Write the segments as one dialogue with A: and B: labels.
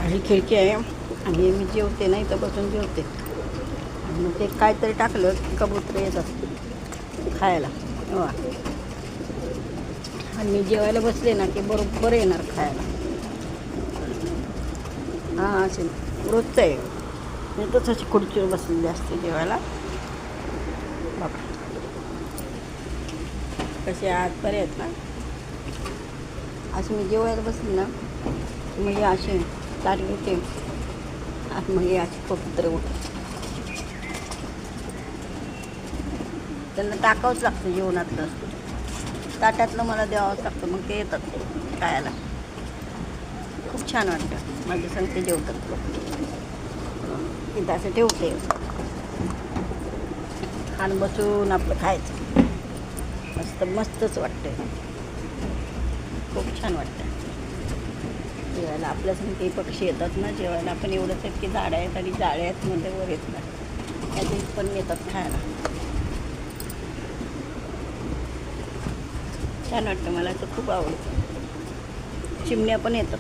A: ही खिडकी आहे आणि मी जेवते नाही तर बसून जेवते. आणि मग ते काहीतरी टाकलं की कबूतर येतात खायला. वा, आणि मी जेवायला बसले ना की बरोबर येणार खायला. हां, असेल रोजचं आहे. मी तसंच खुर्चीवर बसलेली असते जेवायला. बापा कसे आत बरे आहेत ना. असं मी जेवायला बसली ना मग हे असे ताट घेते आणि मग हे असे कबूतर उठतात. त्यांना टाकावंच लागतं जेवणातलं, ताटातलं मला द्यावंच लागतं. मग ते येतात खायला. खूप छान वाटतं. माझ्या संगते जेवतात लोक. इथं असं ठेवते खाण बसून आपलं खायचं. मस्तच वाटतं. खूप छान वाटतं जेवायला. आपल्या संगते पक्षी येतात ना जेवायला. आपण एवढंच आहेत की झाडं आहेत आणि जाळे आहेत मध्ये वर येत नाही, त्याचे पण येतात खायला. छान वाटतं. मला तर खूप आवडतं. चिमण्या पण येतात.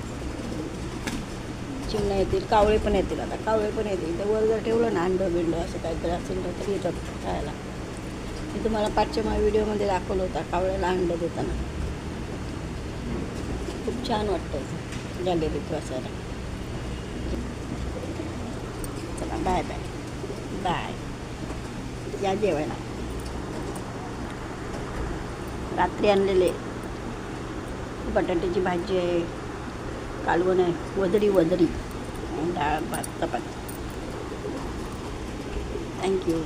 A: चिमण्या येतील, कावळे पण येतील. आता कावळे पण येतील. तर वर जर ठेवलं ना अंडं बिंडं असं काहीतरी असेल ना तर येतात खायला. मी तुम्हाला पाठच्या व्हिडिओमध्ये दाखवलं होता कावळ्याला अंडं देताना. खूप छान वाटतं गॅलरीत बसायला. चला बाय बाय बाय. या जेवायला. रात्री आणलेले बटाट्याची भाजी आहे, कालवण आहे, वदरी डाळ भात चपाती. थँक्यू.